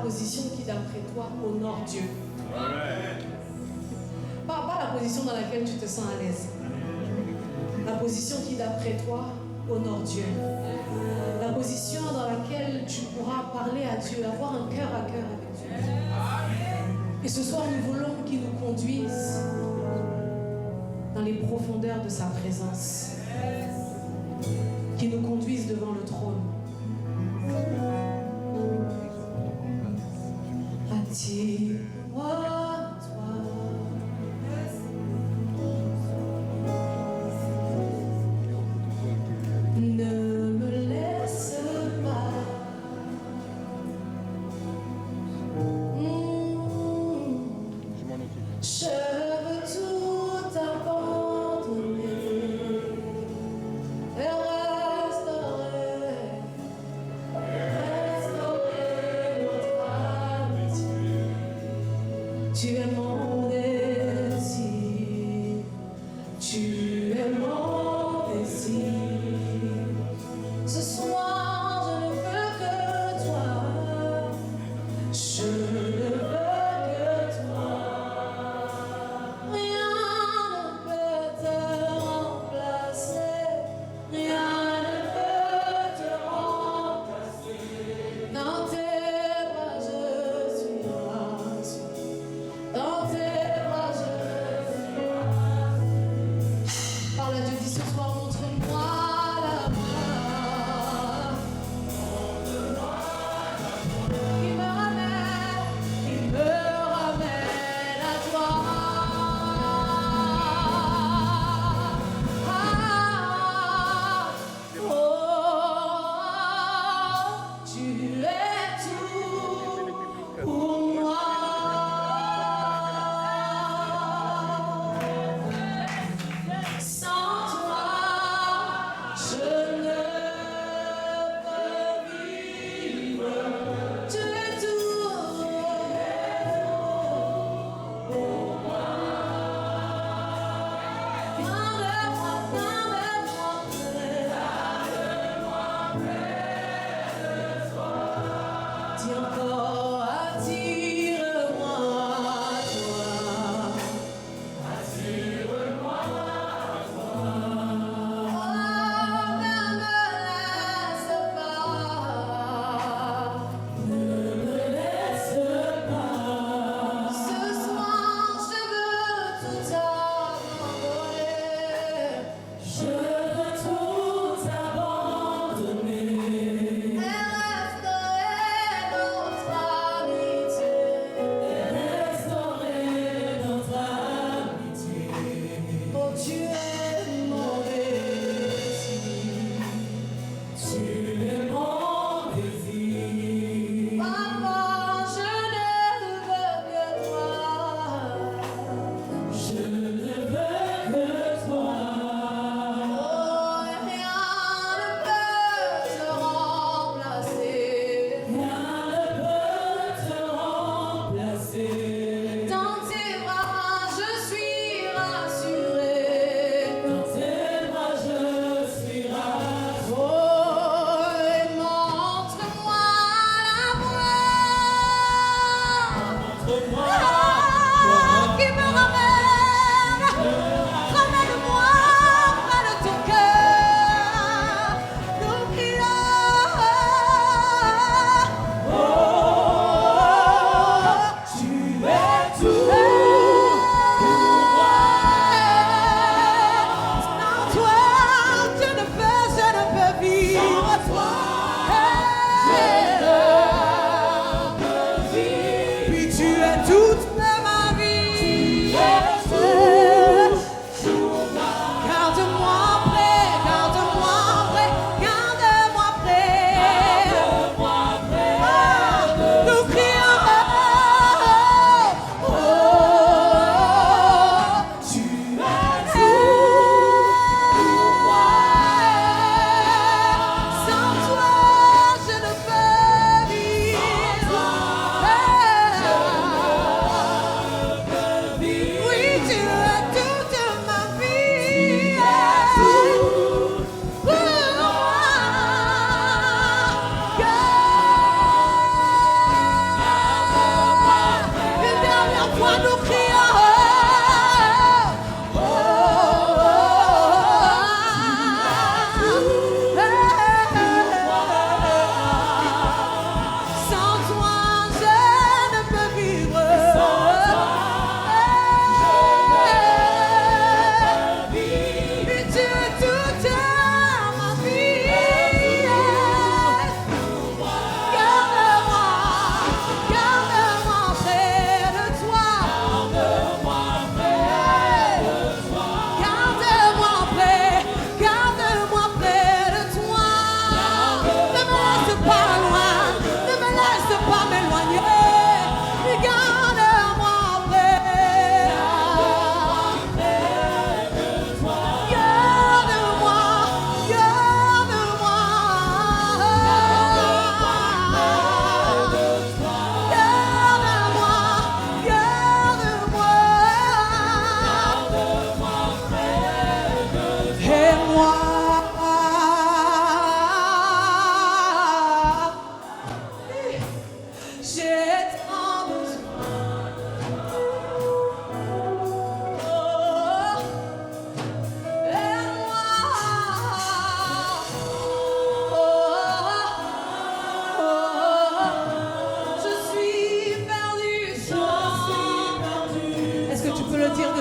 position qui, d'après toi, honore Dieu. Pas la position dans laquelle tu te sens à l'aise. La position qui, d'après toi, honore Dieu. La position dans laquelle tu pourras parler à Dieu, avoir un cœur à cœur avec Dieu. Et ce soir, nous voulons qu'il nous conduise dans les profondeurs de sa présence. Qu'il nous conduise devant le trône. Attire-moi, toi. Ne me laisse pas. Je veux tout abandonner et restaurer.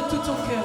tout ton cœur.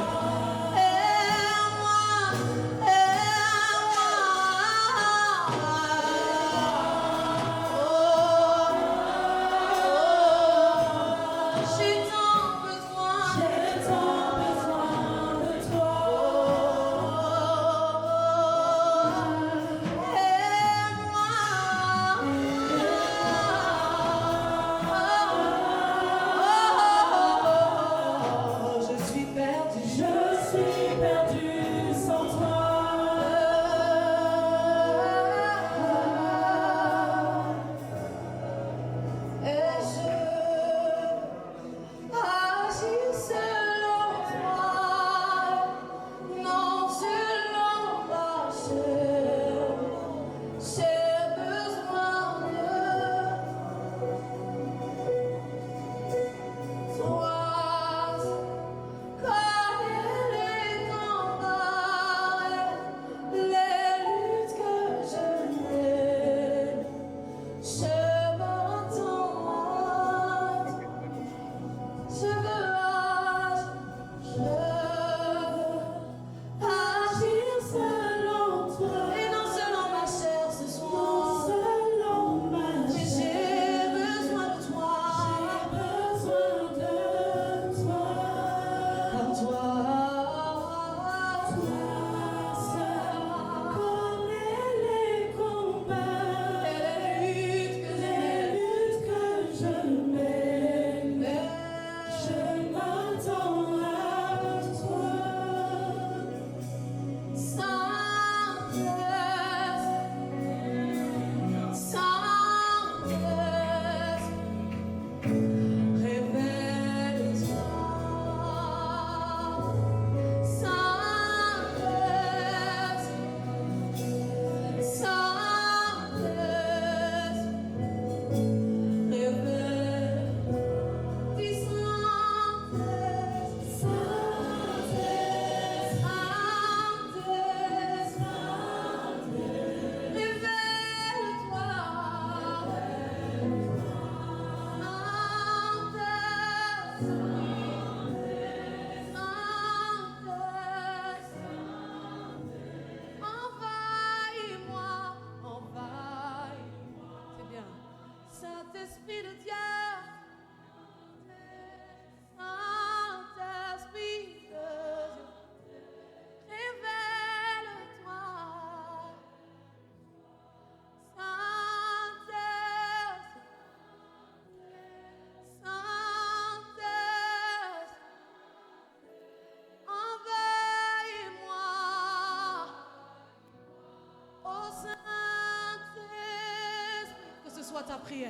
Ta prière.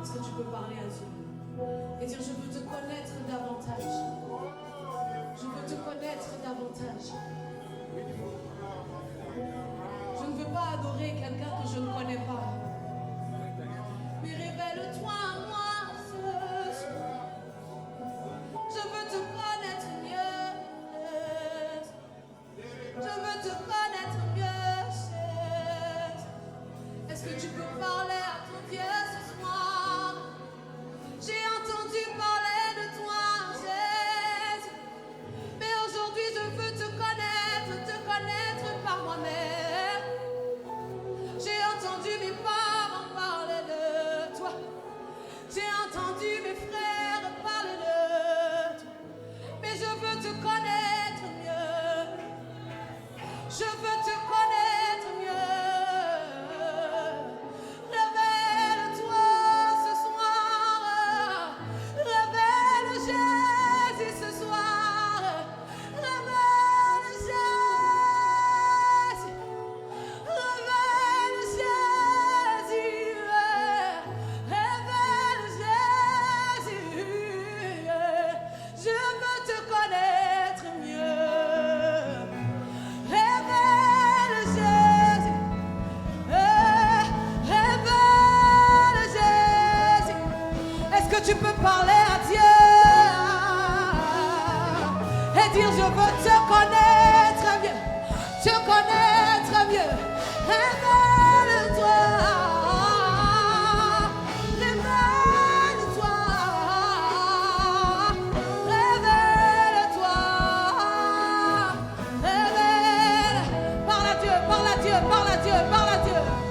Est-ce que tu peux parler à Dieu et dire: je veux te connaître davantage. Je veux te connaître davantage. Je ne veux pas adorer quelqu'un que je ne connais pas. Mais révèle-toi à moi ce soir. Je veux te connaître mieux. Je veux te connaître mieux. Est-ce que tu peux parler à ton Dieu ce soir? J'ai entendu parler de toi, Jésus. Mais aujourd'hui, je veux te connaître par moi-même. J'ai entendu mes parents parler de toi. J'ai entendu mes frères parler de toi. Mais je veux te connaître mieux. Je veux te connaître mieux. Révèle-toi ce soir. Révèle Jésus ce soir. Révèle Jésus. Révèle Jésus. Révèle Jésus. Je veux te connaître mieux. Révèle à Dieu, parle à Dieu.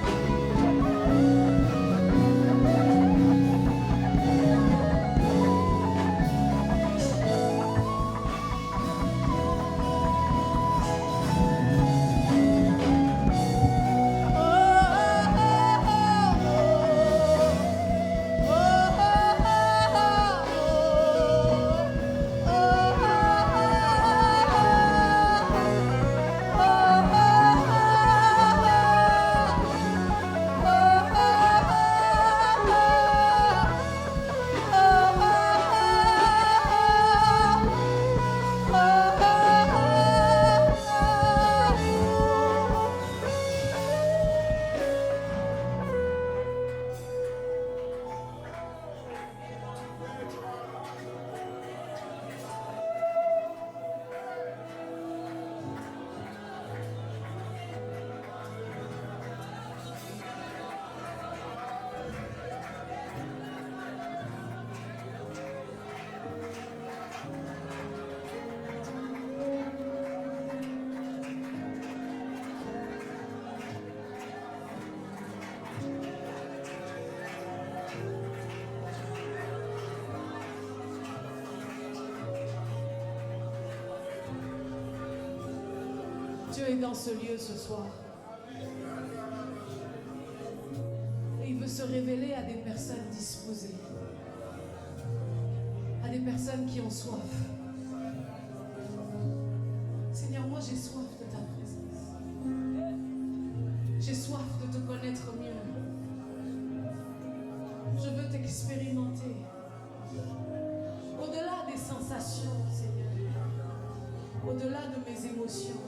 Dieu est dans ce lieu ce soir. Et il veut se révéler à des personnes disposées, à des personnes qui ont soif. Seigneur, moi j'ai soif de ta présence. J'ai soif de te connaître mieux. Je veux t'expérimenter. Au-delà des sensations, Seigneur. Au-delà de mes émotions.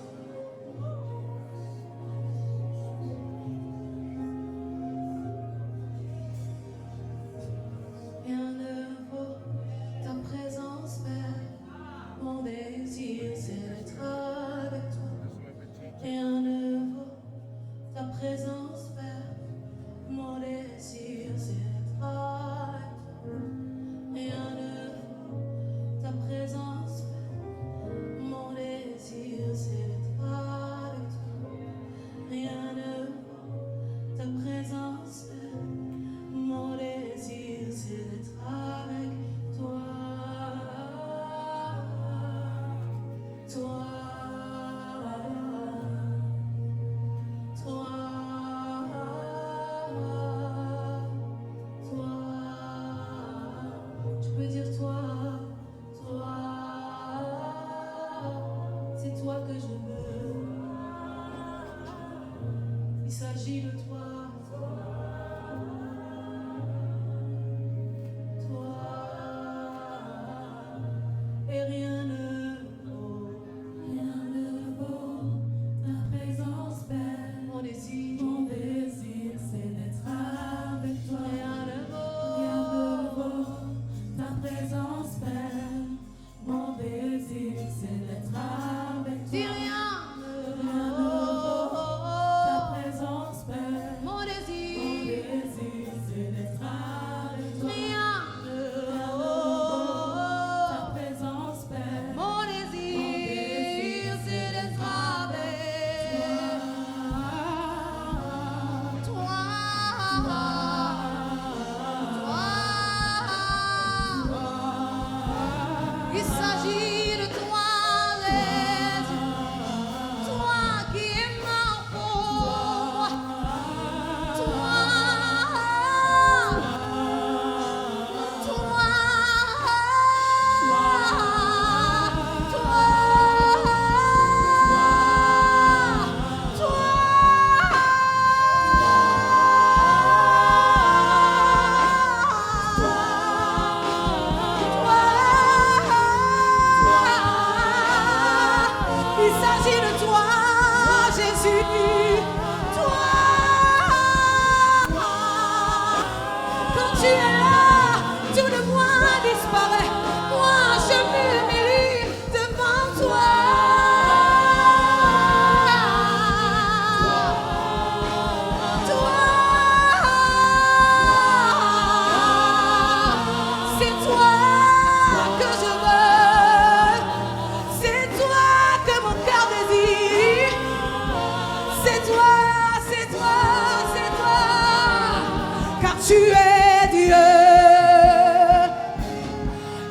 tu es Dieu.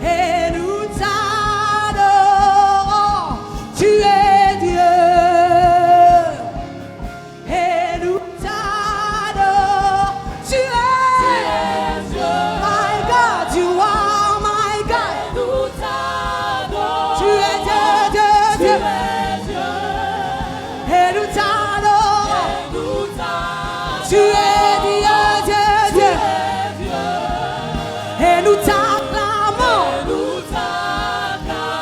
Et nous t'adorons, tu es Dieu. Et nous t'adorons, tu es Dieu. My God, you are my God. Nous t'adorons. Tu es Dieu, Dieu, Dieu. Et nous t'adorons. Tu es Dieu, Dieu, Dieu. Et nous t'acclamons.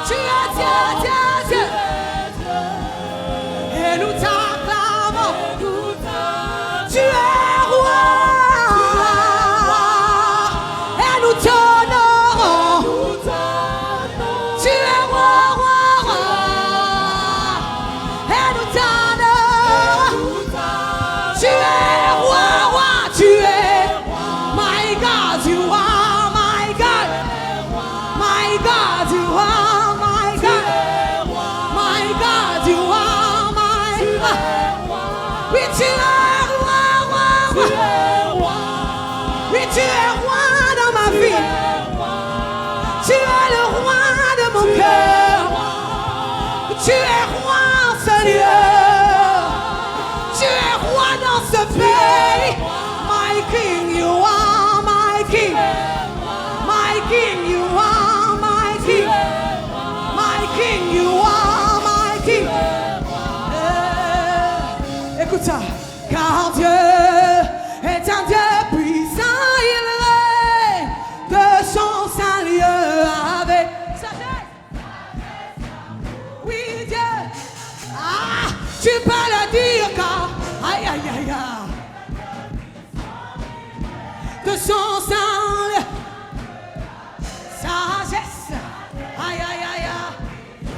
Tu es Dieu, Dieu, Dieu. Et nous t'acclamons. Tu es roi. Et nous t'honorons. Tu es roi, roi, roi. Et nous t'honorons. Tu es roi, roi. Tu es my God, you are my God. My God, you are my God. My God, you are my God. Oui, tu es roi, roi, roi. Oui, tu es roi dans ma vie. Tu es le roi de mon cœur. Tu es roi en ce lieu. Tu es roi dans ce pays. My King, you are my King. My King, you are my King. My King, you are my King. Écoute ça. Car Dieu est un Dieu puissant, il règne de son saint lieu avec sagesse. Oui, Dieu. Ah, tu peux le dire car. Aïe, aïe, aïe, aïe. De son saint lieu. Sagesse. Aïe, aïe, aïe, aïe.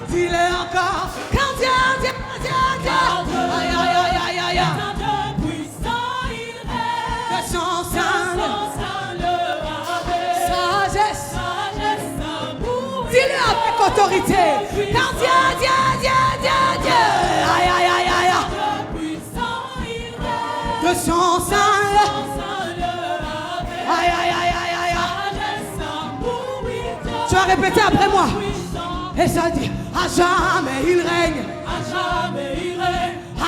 Dis-le encore. Quand Dieu, Dieu, Dieu, Dieu. Aïe, aïe, aïe, aïe, aïe, aïe. De son saint lieu. Sagesse. Dis-le avec autorité. Quand Dieu, Dieu, Dieu, Dieu, Dieu. Aïe, aïe, aïe, aïe. De son saint lieu. Aïe, aïe, aïe, aïe, aïe. Tu vas répéter après moi. Et ça dit, à jamais il règne. À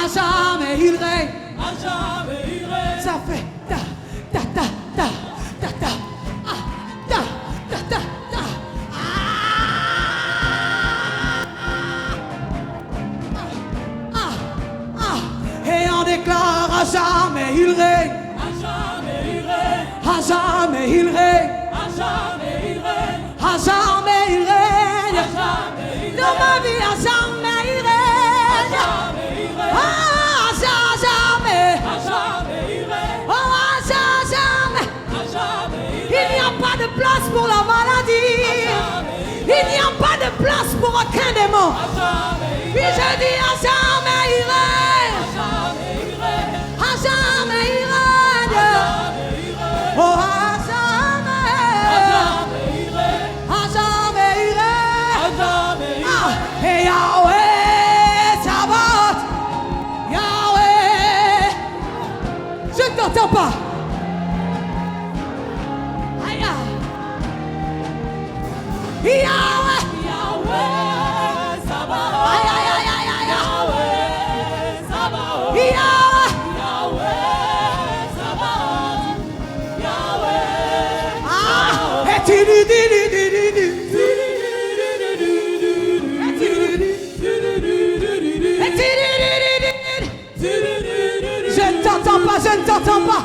jamais il règne. Ça fait ta, ta, ta, ta, ta, ta, ah, ta, ta, ta, ta, Et on déclare à jamais il règne. À jamais il règne. À jamais il règne. Dans ma vie, à jamais il règne. Ah, à jamais. Oh, à jamais. Il n'y a pas de place pour la maladie. Il n'y a pas de place pour aucun démon. Puis je dis à jamais il règne. À jamais il règne. Oh, à jamais il règne. Et Yahweh, Sabaoth. Yahweh. Je ne t'entends pas. Aïe. Yahweh. Sabaoth. Aïe, aïe, aïe, aïe, aïe. Yahweh, Sabaoth. Yahweh. Ah, et tu dis. Je ne t'entends pas, je ne t'entends pas.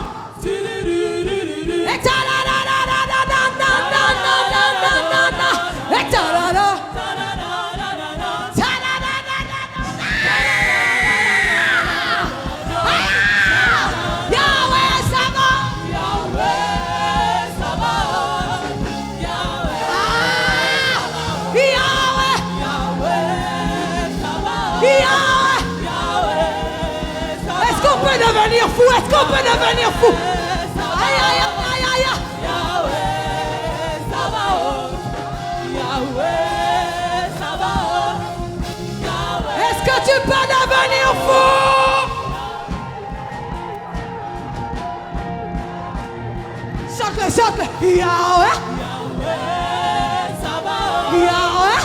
Est-ce qu'on peut devenir fou? Est-ce qu'on peut devenir fou? Aïe, aïe, aïe, aïe, aïe. Est-ce que tu peux devenir fou? Yahweh. Yahweh.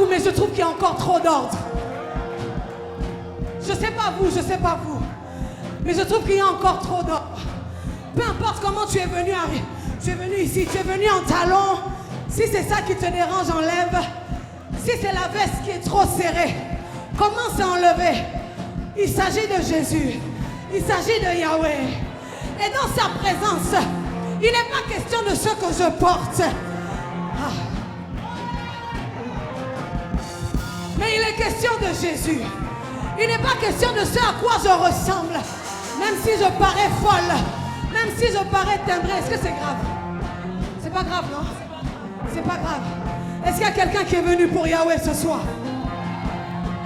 Mais je trouve qu'il y a encore trop d'ordre. Je sais pas vous, mais je trouve qu'il y a encore trop d'ordre. Peu importe comment tu es venu ici, tu es venu en talons. Si c'est ça qui te dérange, enlève. Si c'est la veste qui est trop serrée, commence à enlever. Il s'agit de Jésus. Il s'agit de Yahweh. Et dans sa présence, il n'est pas question de ce que je porte. Mais il est question de Jésus. Il n'est pas question de ce à quoi je ressemble. Même si je parais folle, même si je parais timbrée. Est-ce que c'est grave? C'est pas grave, non? C'est pas grave. Est-ce qu'il y a quelqu'un qui est venu pour Yahweh ce soir?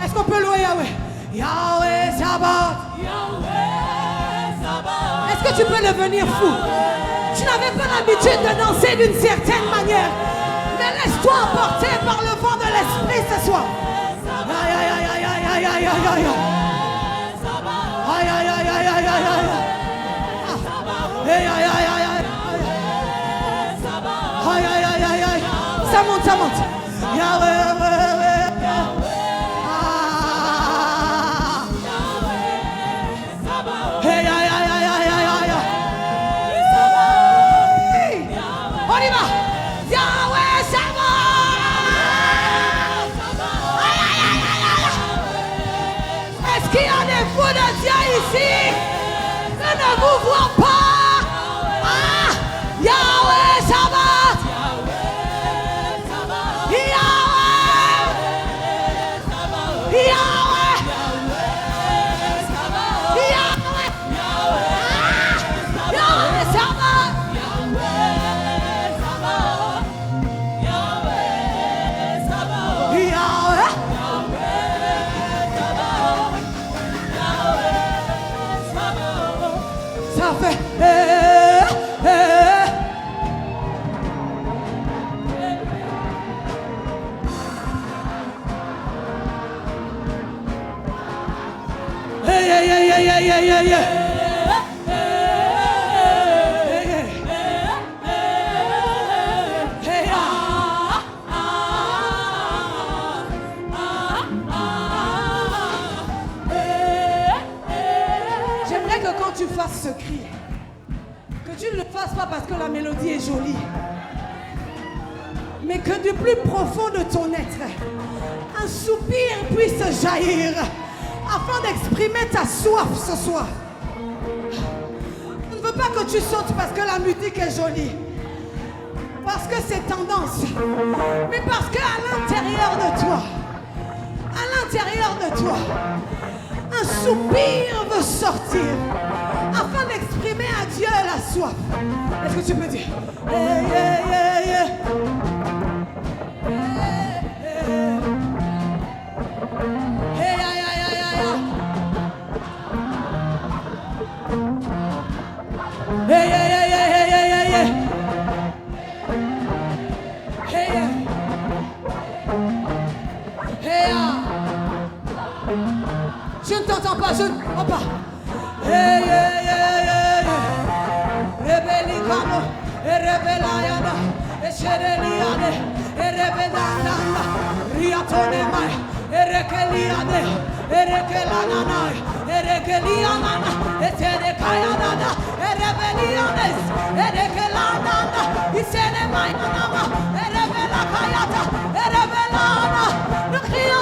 Est-ce qu'on peut louer Yahweh? Yahweh Sabaoth. Est-ce que tu peux devenir fou? Tu n'avais pas l'habitude de danser d'une certaine manière. Mais laisse-toi emporter par le vent de l'esprit ce soir. Aïe aïe aïe aïe aïe aïe aïe aïe aïe. Aïe aïe aïe aïe aïe aïe aïe. Aïe aïe aïe aïe aïe. Aïe aïe aïe aïe aïe. Ça monte, ça monte. Yahweh, aïe aïe aïe aïe aïe aïe. On y va. Yahweh, ça va. Est-ce qu'il y a des fous de Dieu ici? Je ne vous vois pas. Ah, Yahweh, ça va. J'aimerais que quand tu fasses ce cri, que tu ne le fasses pas parce que la mélodie est jolie, mais que du plus profond de ton être, un soupir puisse jaillir afin d'exprimer ta soif ce soir. Je ne veux pas que tu sautes parce que la musique est jolie, parce que c'est tendance, mais parce qu'à l'intérieur de toi, un soupir veut sortir afin d'exprimer à Dieu la soif. Est-ce que tu peux dire hey, yeah, yeah, yeah. Hey, aïe, aïe, aïe, aïe, aïe. Hey, hey, hey, hey, hey, hey, hey. Hey, hey, je ne t'entends pas, je ne t'entends pas. Hey, hey, hey, hey, hey. Rebelicano, Rebeliana, Echereliane, Rebelana, Riatone mai, Erekeliane, Erekelanana, Erekeliana, Eterekayana, Erebelianes, Erekelanana, Isene mai nana, Erebela. Nous crions.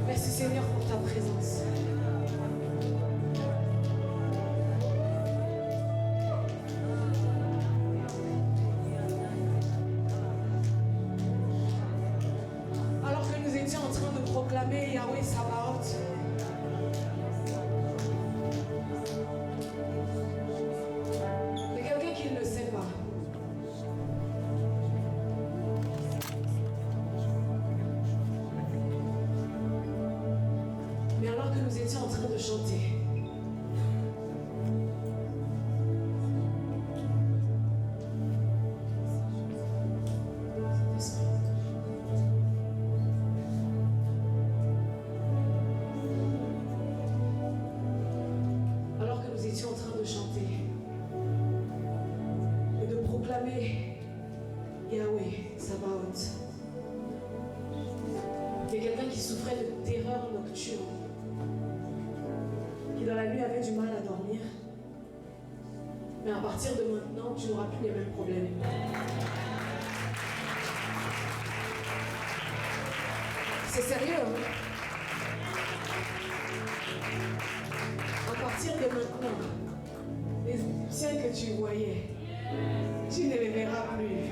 Merci Seigneur pour ta présence. Alors que nous étions en train de proclamer Yahweh Sabaoth, il y a quelqu'un qui ne le sait pas. Mais alors que nous étions en train de chanter, alors que nous étions en train de chanter et de proclamer Yahweh Sabaoth, il y a quelqu'un qui souffrait de terreur nocturne, qui dans la nuit avait du mal à dormir. Mais à partir de maintenant, tu n'auras plus les mêmes problèmes. C'est sérieux, hein? À partir de maintenant, les Égyptiens que tu voyais, tu ne les verras plus.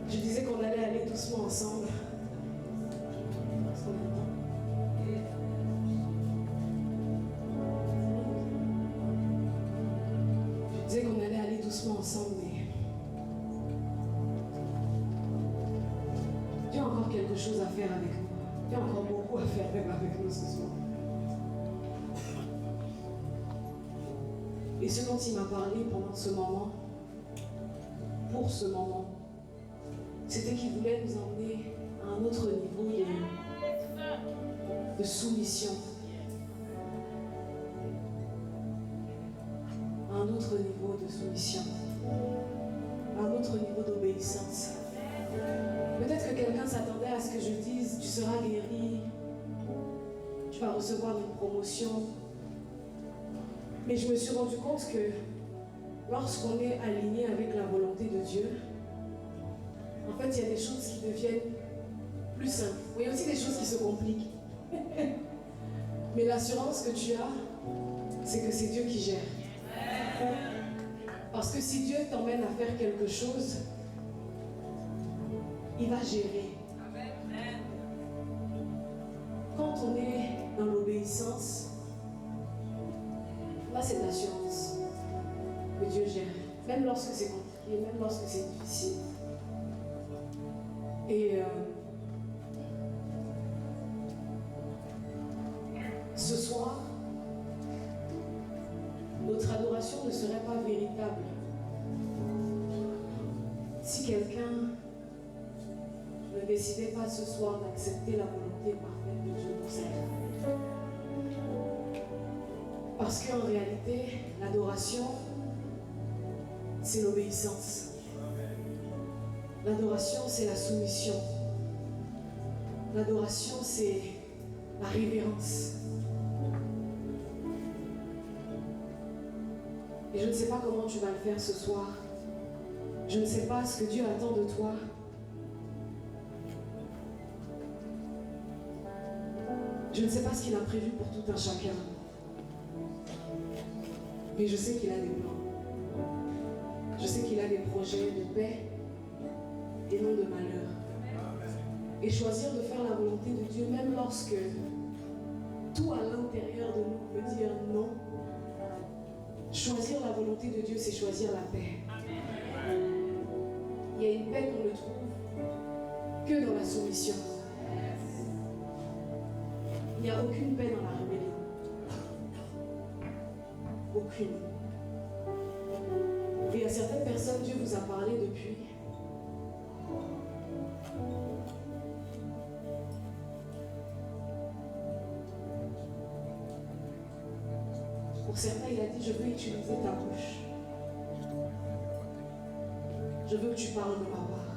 Je disais qu'on allait aller doucement ensemble. Je disais qu'on allait aller doucement ensemble, mais il y a encore quelque chose à faire avec nous. Il y a encore beaucoup à faire même avec nous ce soir. Et ce dont il m'a parlé pendant ce moment, pour ce moment, c'était qu'il voulait nous emmener à un autre niveau de soumission, à un autre niveau de soumission, à un autre niveau d'obéissance. Peut-être que quelqu'un s'attendait à ce que je dise, tu seras guéri, tu vas recevoir une promotion. Mais je me suis rendu compte que lorsqu'on est aligné avec la volonté de Dieu, en fait, il y a des choses qui deviennent plus simples. Il y a aussi des choses qui se compliquent. Mais l'assurance que tu as, c'est que c'est Dieu qui gère. Parce que si Dieu t'emmène à faire quelque chose, il va gérer. Quand on est dans l'obéissance, là c'est l'assurance que Dieu gère. Même lorsque c'est compliqué, même lorsque c'est difficile. Et ce soir, notre adoration ne serait pas véritable si quelqu'un ne décidait pas ce soir d'accepter la volonté parfaite de Dieu pour sa vie. Parce qu'en réalité, l'adoration, c'est l'obéissance. L'adoration, c'est la soumission. L'adoration, c'est la révérence. Et je ne sais pas comment tu vas le faire ce soir. Je ne sais pas ce que Dieu attend de toi. Je ne sais pas ce qu'il a prévu pour tout un chacun. Mais je sais qu'il a des plans. Je sais qu'il a des projets de paix et non de malheur. Et choisir de faire la volonté de Dieu, même lorsque tout à l'intérieur de nous peut dire non. Choisir la volonté de Dieu, c'est choisir la paix. Il y a une paix qu'on ne trouve que dans la soumission. Il n'y a aucune paix dans la rébellion. Aucune. Et à certaines personnes, Dieu vous a parlé depuis. Pour certains, il a dit, je veux utiliser ta bouche. Je veux que tu parles de ma part.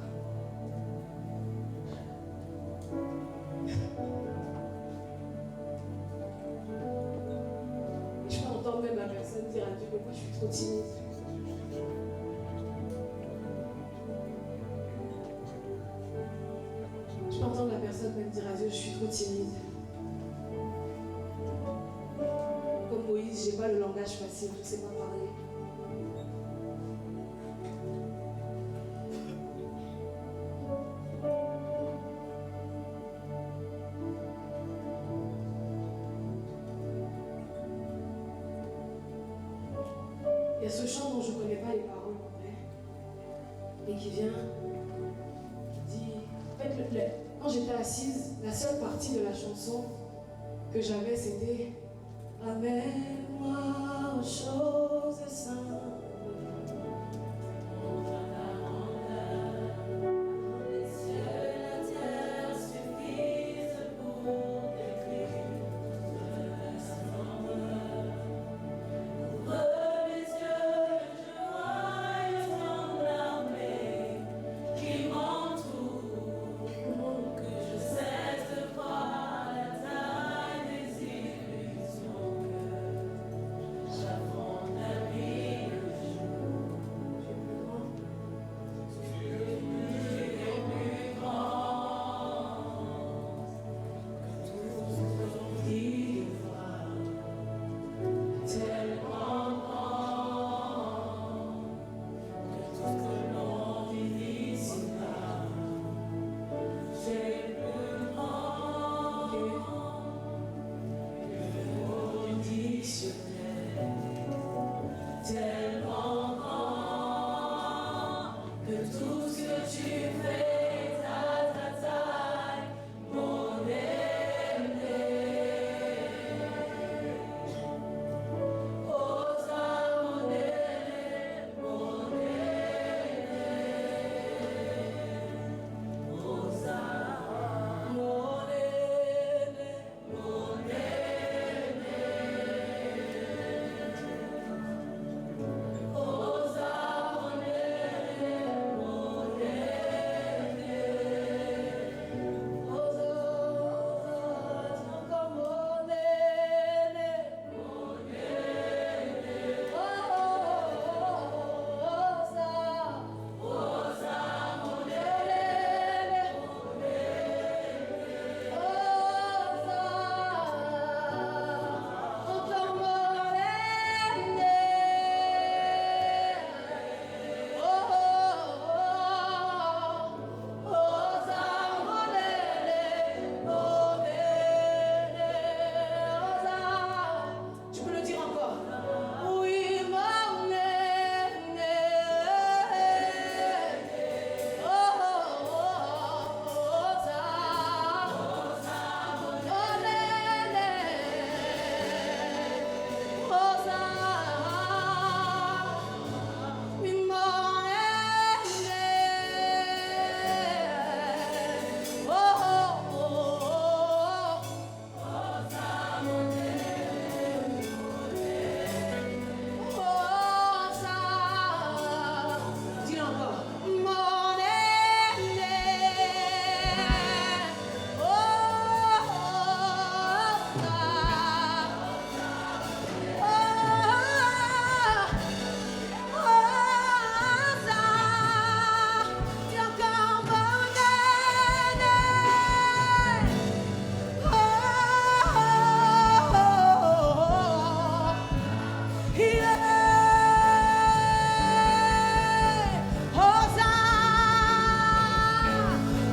Et je peux entendre même la personne dire à Dieu, mais moi je suis trop timide. Je peux entendre la personne même dire à Dieu, je suis trop timide. Comme Moïse, j'ai pas le langage facile, je ne sais pas parler. Il y a ce chant dont je ne connais pas les paroles en vrai, et qui vient, qui dit, en fait, quand j'étais assise, la seule partie de la chanson que j'avais, c'était amène-moi aux choses simples. J'avance la vie.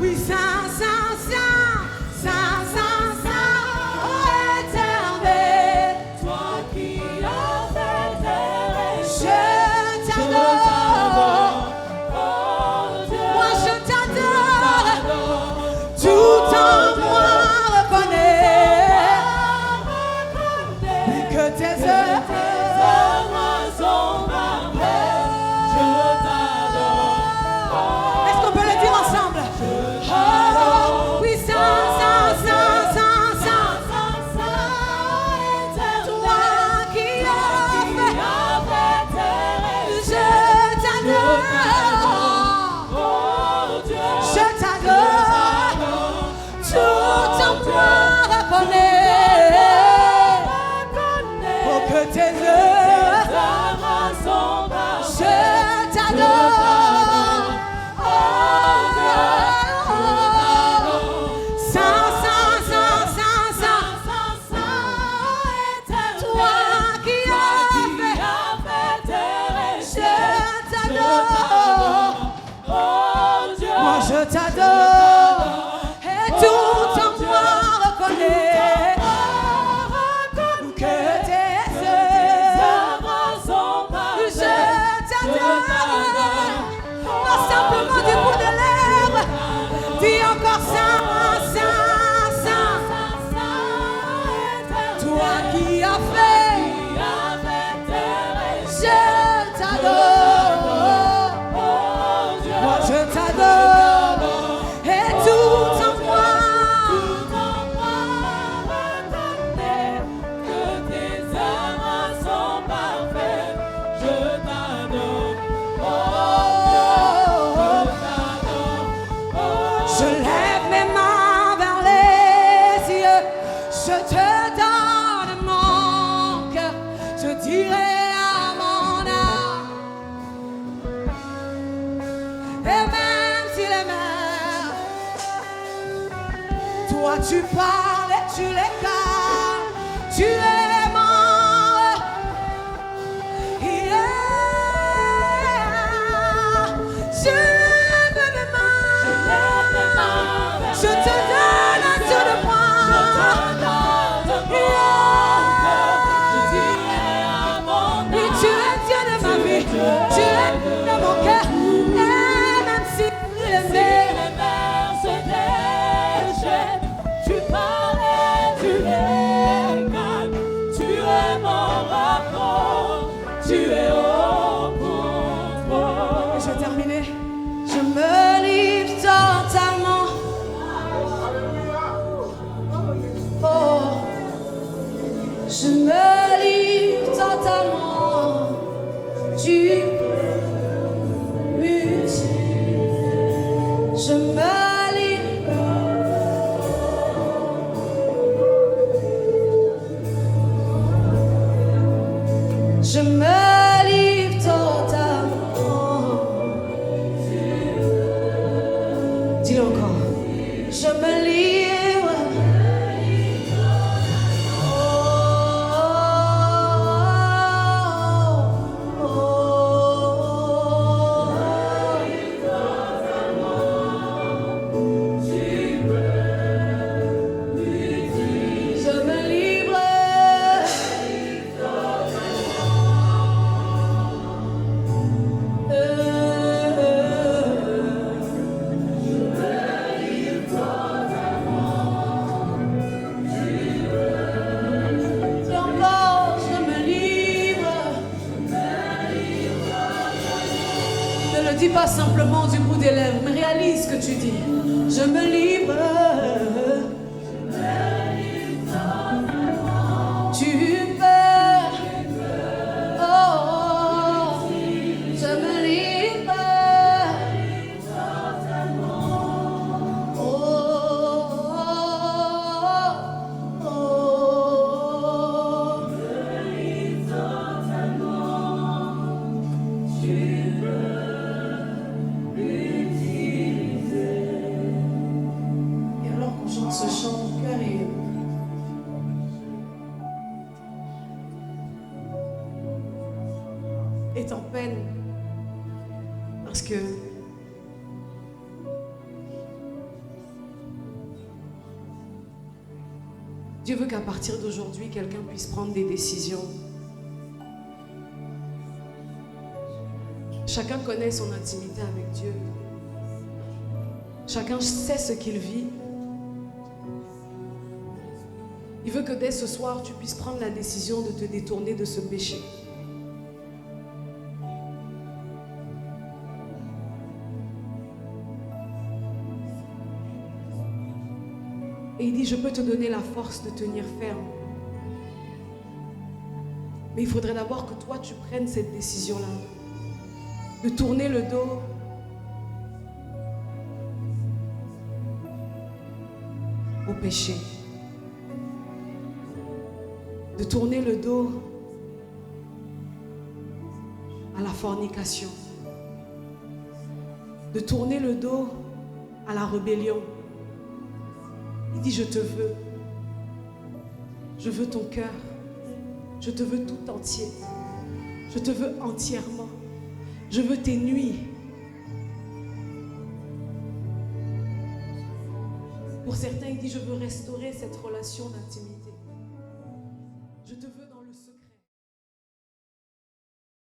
Oui, Saint, Saint, Saint, Saint, Saint, Saint, oh éternel, toi qui as fait terre et je t'adore. oh Dieu, Moi je t'adore, tout en moi reconnaît que tes œuvres sont parfaites. Je t'adore. Est-ce qu'on peut le dire ensemble? Oh, oui, Saint, Saint, Saint, Saint, Saint, toi qui as fait, je t'adore, je t'adore, tout en moi reconnaît oh, que tes œuvres sont parfaites. je t'adore. Oh, Saint, Saint, Saint, Saint, Saint, toi qui as fait, je t'adore. Moi je t'adore. Et tout en moi reconnaît que tes œuvres je t'adore. Pas simplement du bout de lèvres. Dis encore Saint, Saint, Saint. Toi qui as fait, je t'adore. Moi je t'adore. Et tout en moi. Je lève mes mains vers les cieux, je te donne mon cœur, je dirai à mon âme, et même si les mers, toi tu parles et tu les calmes, tu es mon je lève mes mains, je te donne à tout de moi. Oui, tu es Dieu de ma vie, tu es de mon cœur. Et même si les mers se déchaînent, Tu parlais, tu es calme, tu es mon rapport, tu es au contrôle. je vais terminer. Je me livre totalement. Oh, je me livre totalement. Tu je me livre. Je me livre totalement. Dis-le encore. Je me livre. Oh, oh, je me livre. Encore, je me livre. Ne le dis pas simplement du bout des lèvres, mais réalise ce que tu dis. Je me livre. Tu peux. Oh, je me livre. Oh, oh, oh. Et alors qu'on chante ce chant, mon cœur est en peine parce que Dieu veut qu'à partir d'aujourd'hui, quelqu'un puisse prendre des décisions. Chacun connaît son intimité avec Dieu. Chacun sait ce qu'il vit. Il veut que dès ce soir, tu puisses prendre la décision de te détourner de ce péché. Et il dit, je peux te donner la force de tenir ferme. Mais il faudrait d'abord que toi, tu prennes cette décision-là. De tourner le dos au péché. De tourner le dos à la fornication. De tourner le dos à la rébellion. Il dit, je te veux. Je veux ton cœur. Je te veux tout entier. Je te veux entièrement. Je veux tes nuits. Pour certains, il dit, je veux restaurer cette relation d'intimité.